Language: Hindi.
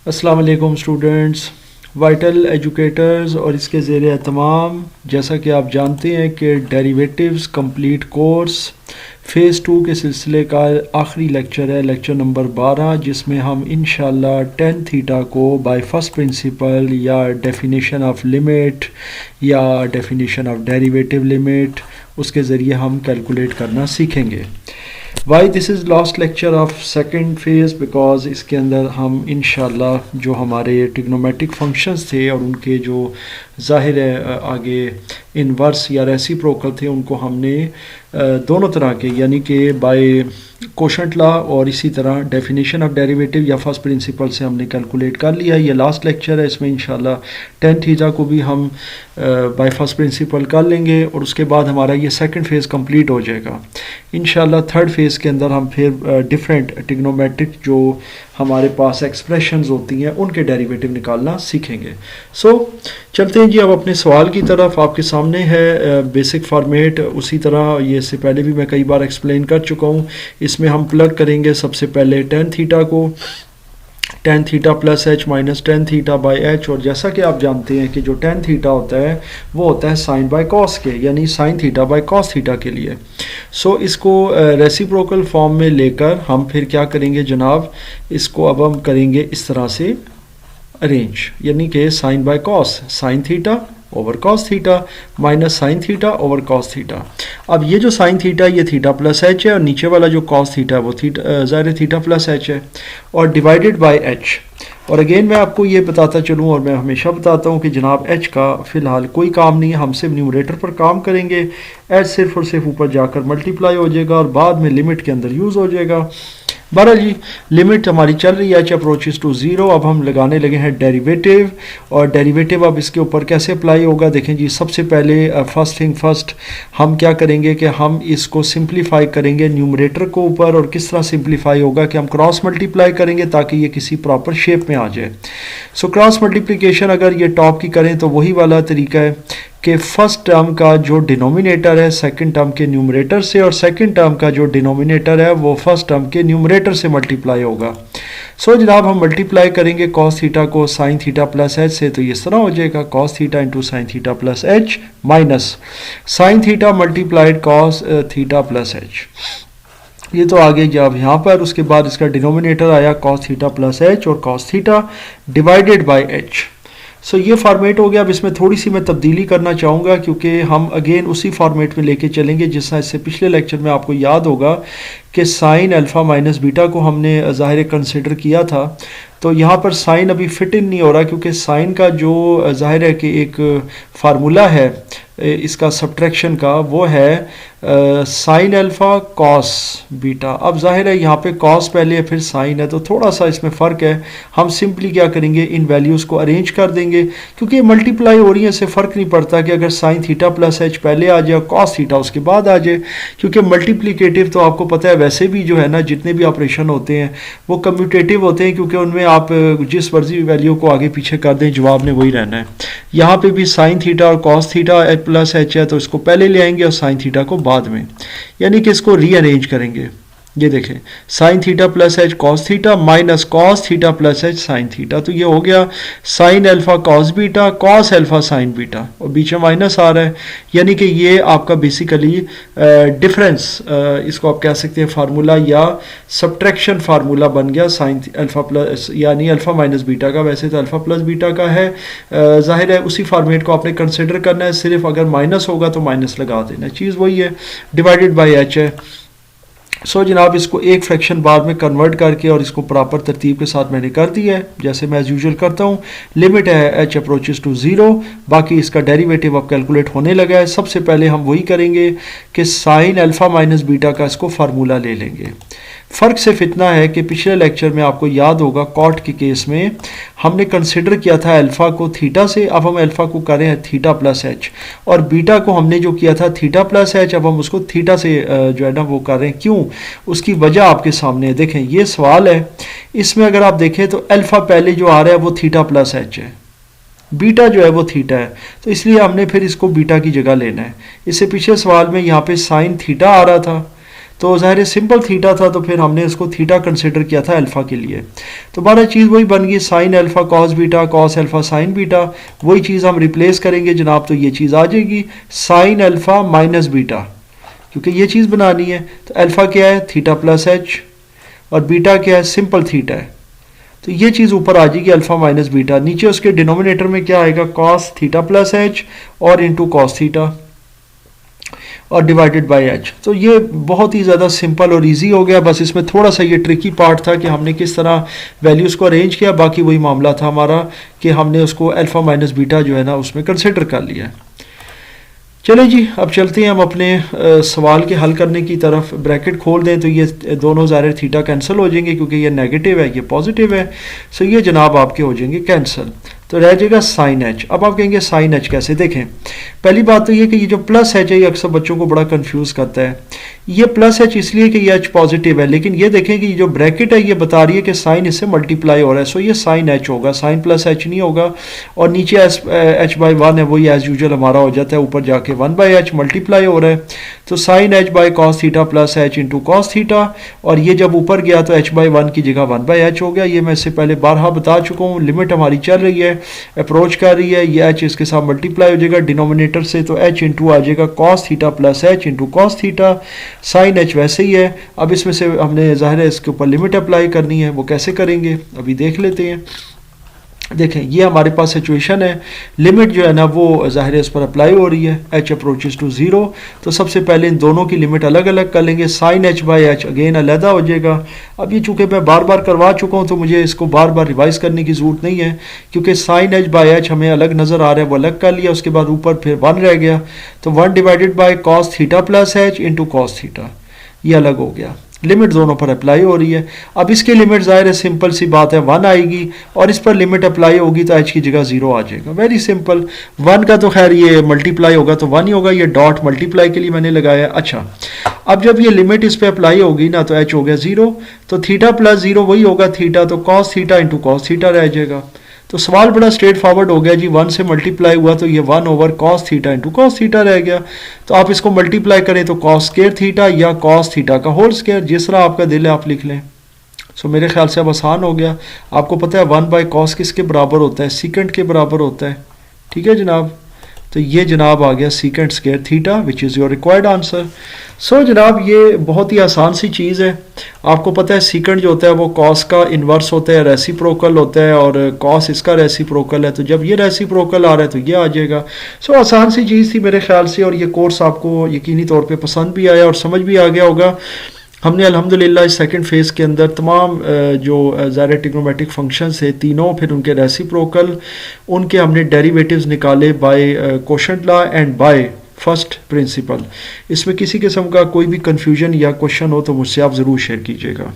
अस्सलाम वालेकुम स्टूडेंट्स, वाइटल एजुकेटर्स और इसके ज़ेर एहतमाम जैसा कि आप जानते हैं कि डेरिवेटिव्स कंप्लीट कोर्स फ़ेज़ 2 के सिलसिले का आखिरी लेक्चर है, लेक्चर नंबर 12, जिसमें हम इंशाल्लाह टेन थीटा को बाय फर्स्ट प्रिंसिपल या डेफिनेशन ऑफ लिमिट या डेफिनेशन ऑफ डेरिवेटिव लिमिट उसके ज़रिए हम कैलकुलेट करना सीखेंगे। Why this is last lecture of second phase, because इसके अंदर हम इंशाल्लाह जो हमारे ट्रिग्नोमेट्रिक फंक्शंस थे और उनके जो ज़ाहिर है आगे इनवर्स या रेसिप्रोकल थे उनको हमने दोनों तरह के यानी कि बाय कोशेंट लॉ और इसी तरह डेफिनेशन ऑफ डेरिवेटिव या फर्स्ट प्रिंसिपल से हमने कैलकुलेट कर लिया। ये लास्ट लेक्चर है, इसमें इंशाल्लाह टेन थीटा को भी हम बाय फर्स्ट प्रिंसिपल कर लेंगे और उसके बाद हमारा ये सेकंड फेज़ कंप्लीट हो जाएगा। इंशाल्लाह थर्ड फेज़ के अंदर हम फिर डिफरेंट ट्रिग्नोमेट्रिक जो हमारे पास एक्सप्रेशंस होती हैं उनके डेरिवेटिव निकालना सीखेंगे। सो चलते हैं जी अब अपने सवाल की तरफ। आपके सामने है बेसिक फॉर्मेट, उसी तरह ये इससे पहले भी मैं कई बार एक्सप्लेन कर चुका हूँ। इसमें हम प्लग करेंगे सबसे पहले टेन थीटा को, tan theta plus H minus tan theta by H, और जैसा कि आप जानते हैं कि जो टेन थीटा होता है वो होता है साइन बाय कॉस के, यानी sine theta by cos theta के लिए। सो इसको रेसिप्रोकल फॉर्म में लेकर हम फिर क्या करेंगे जनाब, इसको अब हम करेंगे इस तरह से अरेंज, यानी कि sine by cos sine theta over cos theta minus sine theta over cos theta. अब ये जो साइन थीटा ये थीटा प्लस एच है और नीचे वाला जो कॉस थीटा है वो ज़ाहिर थीटा प्लस एच है और डिवाइडेड बाय एच। और अगेन मैं आपको ये बताता चलूँ और मैं हमेशा बताता हूँ कि जनाब एच का फ़िलहाल कोई काम नहीं है, हम सिर्फ न्यूमरेटर पर काम करेंगे। एच सिर्फ और सिर्फ ऊपर जाकर मल्टीप्लाई हो जाएगा और बाद में लिमिट के अंदर यूज़ हो जाएगा। बहरहाल जी लिमिट हमारी चल रही है एच अप्रोचेस टू ज़ीरो। अब हम लगाने लगे हैं डेरिवेटिव, और डेरिवेटिव अब इसके ऊपर कैसे अप्लाई होगा देखें जी। सबसे पहले फर्स्ट थिंग फर्स्ट हम क्या करेंगे कि हम इसको सिंप्लीफाई करेंगे न्यूमरेटर को ऊपर, और किस तरह सिंप्लीफाई होगा कि हम क्रॉस मल्टीप्लाई करेंगे ताकि ये किसी प्रॉपर शेप में आ जाए। सो क्रॉस मल्टीप्लिकेशन अगर ये टॉप की करें तो वही वाला तरीका है कि फर्स्ट टर्म का जो डिनोमिनेटर है सेकंड टर्म के न्यूमरेटर से, और सेकंड टर्म का जो डिनोमिनेटर है वो फर्स्ट टर्म के न्यूमरेटर से मल्टीप्लाई होगा। सो जनाब हम मल्टीप्लाई करेंगे कॉस थीटा को साइन थीटा प्लस एच से, तो इस तरह हो जाएगा cos theta into sine theta plus H minus sine theta multiplied cos theta plus H. ये तो आगे जब यहाँ पर उसके बाद इसका डिनोमिनेटर आया कॉस थीटा प्लस एच और cos theta divided by h. So ये फॉर्मेट हो गया। अब इसमें थोड़ी सी मैं तब्दीली करना चाहूँगा क्योंकि हम अगेन उसी फॉर्मेट में लेके चलेंगे जिस तरह इससे पिछले लेक्चर में आपको याद होगा कि साइन अल्फ़ा माइनस बीटा को हमने ज़ाहिर कंसिडर किया था। तो यहाँ पर साइन अभी फिट इन नहीं हो रहा क्योंकि साइन का जो ज़ाहिर है कि एक फार्मूला है इसका सब्ट्रैक्शन का, वो है साइन अल्फ़ा कॉस बीटा। अब जाहिर है यहाँ पे कॉस पहले है फिर साइन है, तो थोड़ा सा इसमें फ़र्क है। हम सिंपली क्या करेंगे, इन वैल्यूज़ को अरेंज कर देंगे क्योंकि ये मल्टीप्लाई हो रही है, इससे फ़र्क नहीं पड़ता कि अगर साइन थीटा प्लस एच पहले आ जाए कॉस थीटा उसके बाद आ जाए, क्योंकि मल्टीप्लिकेटिव तो आपको पता है वैसे भी जो है ना जितने भी ऑपरेशन होते हैं वो कम्यूटेटिव होते हैं, क्योंकि उनमें आप जिस मर्जी वैल्यू को आगे पीछे कर दें जवाब ने वही रहना है। यहाँ पर भी साइन थीटा और कॉस थीटा प्लस एच है तो इसको पहले ले आएंगे और साइन थीटा को बाद में, यानी कि इसको रीअरेंज करेंगे। ये देखें sine theta plus H cos theta minus cos theta plus h sine theta, तो ये हो गया sine alpha cos beta cos alpha sign beta, और बीच में माइनस आ रहा है, यानी कि ये आपका बेसिकली डिफरेंस इसको आप कह सकते हैं फार्मूला या सब्ट्रैक्शन फार्मूला बन गया साइन अल्फा प्लस यानी अल्फा माइनस बीटा का। वैसे तो अल्फा प्लस बीटा का है, जाहिर है उसी फॉर्मेट को आपने कंसिडर करना है, सिर्फ अगर माइनस होगा तो माइनस लगा देना, चीज़ वही है, डिवाइडेड बाई एच है। सो जनाब इसको एक फ्रैक्शन बार में कन्वर्ट करके और इसको प्रॉपर तरतीब के साथ मैंने कर दिया है जैसे मैं एज यूजुअल करता हूँ। लिमिट है एच अप्रोचेस टू ज़ीरो, बाकी इसका डेरिवेटिव अब कैलकुलेट होने लगा है। सबसे पहले हम वही करेंगे कि साइन अल्फ़ा माइनस बीटा का इसको फार्मूला ले लेंगे। फ़र्क सिर्फ इतना है कि पिछले लेक्चर में आपको याद होगा कॉट के केस में हमने कंसिडर किया था अल्फ़ा को थीटा से, अब हम अल्फ़ा को करें थीटा प्लस एच, और बीटा को हमने जो किया था थीटा प्लस एच, अब हम उसको थीटा से जो है ना वो कर रहे हैं। क्यों, उसकी वजह आपके सामने है। देखें ये सवाल है, इसमें अगर आप देखें तो अल्फ़ा पहले जो आ रहा है वो थीटा प्लस एच है, बीटा जो है वो थीटा है, तो इसलिए हमने फिर इसको बीटा की जगह लेना है। इससे पिछले सवाल में यहाँ पे साइन थीटा आ रहा था, तो ज़ाहिर सिंपल थीटा था, तो फिर हमने उसको थीटा कंसिडर किया था अल्फ़ा के लिए। तो हमारा चीज़ वही बन गई, sine alpha cos beta, cos alpha sine beta, वही चीज़ हम रिप्लेस करेंगे जनाब। तो ये चीज़ आ जाएगी साइन अल्फ़ा माइनस बीटा, क्योंकि ये चीज़ बनानी है। तो अल्फ़ा क्या है, थीटा प्लस एच, और बीटा क्या है, सिंपल थीटा है। तो ये चीज़ ऊपर आ जाएगी अल्फ़ा माइनस बीटा, नीचे उसके डिनोमिनेटर में क्या आएगा, कॉस थीटा प्लस एच और इंटू कॉस थीटा और डिवाइडेड बाय एच। तो ये बहुत ही ज़्यादा सिंपल और इजी हो गया। बस इसमें थोड़ा सा ये ट्रिकी पार्ट था कि हमने किस तरह वैल्यूज़ को अरेंज किया, बाकी वही मामला था हमारा कि हमने उसको अल्फ़ा माइनस बीटा जो है ना उसमें कंसिडर कर लिया। चले जी, अब चलते हैं हम अपने सवाल के हल करने की तरफ। ब्रैकेट खोल दें तो ये दोनों ज़ाहिर थीटा कैंसिल हो जाएंगे, क्योंकि ये नेगेटिव है ये पॉजिटिव है। सो ये जनाब आपके हो जाएंगे कैंसिल, तो रह जाएगा साइन एच। अब आप कहेंगे साइन एच कैसे, देखें पहली बात तो ये कि ये जो प्लस एच है ये अक्सर बच्चों को बड़ा कंफ्यूज करता है। ये प्लस एच इसलिए कि ये एच पॉजिटिव है, लेकिन ये देखें कि जो ब्रैकेट है ये बता रही है कि साइन इससे मल्टीप्लाई हो रहा है। सो ये साइन एच होगा, साइन प्लस एच नहीं होगा। और नीचे एच बाई वन है, वही एज यूजुअल हमारा हो जाता है, ऊपर जाके वन बाई एच मल्टीप्लाई हो रहा है। तो sine h by cos theta plus h into cos theta, और ये जब ऊपर गया तो एच बाई वन की जगह वन बाई एच हो गया। ये मैं इससे पहले बारहा बता चुका हूँ। लिमिट हमारी चल रही है, अप्रोच कर रही है, ये एच इसके साथ मल्टीप्लाई हो जाएगा डिनोमिनेटर से, तो एच इंटू आ जाएगा cos theta plus h into cos theta. Sine h वैसे ही है, अब इसमें से हमने ज़ाहिर है इसके ऊपर लिमिट अप्लाई करनी है, वो कैसे करेंगे अभी देख लेते हैं। देखें ये हमारे पास सिचुएशन है, लिमिट जो है ना वो ज़ाहिर है इस पर अप्लाई हो रही है, एच अप्रोचेस टू ज़ीरो। तो सबसे पहले इन दोनों की लिमिट अलग अलग कर लेंगे, sine h by h again अलहदा हो जाएगा। अब ये चूँकि मैं बार बार करवा चुका हूँ तो मुझे इसको बार बार रिवाइज़ करने की ज़रूरत नहीं है, क्योंकि साइन एच बाई एच हमें अलग नज़र आ रहा है, वो अलग कर लिया। उसके बाद ऊपर फिर वन रह गया, तो one divided by cos theta plus h into cos theta, ये अलग हो गया। लिमिट दोनों पर अप्लाई हो रही है। अब इसकी लिमिट ज़ाहिर है सिंपल सी बात है, वन आएगी, और इस पर लिमिट अप्लाई होगी तो एच की जगह ज़ीरो आ जाएगा। Very simple. वन का तो खैर ये मल्टीप्लाई होगा तो वन ही होगा, ये डॉट मल्टीप्लाई के लिए मैंने लगाया। अच्छा, अब जब ये लिमिट इस पर अप्लाई होगी ना तो एच हो गया ज़ीरो, तो थीटा प्लस ज़ीरो वही होगा थीटा, तो cos theta into cos theta रह जाएगा। तो सवाल बड़ा स्ट्रेट फॉरवर्ड हो गया जी, वन से मल्टीप्लाई हुआ तो ये one over cos theta into cos theta रह गया। तो आप इसको मल्टीप्लाई करें तो कॉस स्क्वायर थीटा या कॉस थीटा का होल स्क्वायर, जिस तरह आपका दिल है आप लिख लें। सो मेरे ख्याल से अब आसान हो गया। आपको पता है वन बाई कॉस किसके बराबर होता है, सीकेंट के बराबर होता है। ठीक है जनाब, तो ये जनाब आ गया secant square theta, which is your required answer. So जनाब ये बहुत ही आसान सी चीज़ है। आपको पता है सीकेंट जो होता है वो कॉस का इन्वर्स होता है, रेसिप्रोकल होता है, और कॉस इसका रेसिप्रोकल है। तो जब ये रेसिप्रोकल आ रहा है तो ये आ जाएगा। सो आसान सी चीज़ थी मेरे ख्याल से, और ये कोर्स आपको यकीनी तौर पे पसंद भी आया और समझ भी आ गया होगा। हमने अल्हम्दुलिल्लाह इस सेकंड फेज़ के अंदर तमाम जो ज़ाहिर ट्रिग्नोमेट्रिक फंक्शंस है तीनों, फिर उनके रेसिप्रोकल, उनके हमने डेरिवेटिव्स निकाले by quotient law and by first principle. इसमें किसी किस्म का कोई भी कन्फ्यूजन या क्वेश्चन हो तो मुझसे आप ज़रूर शेयर कीजिएगा।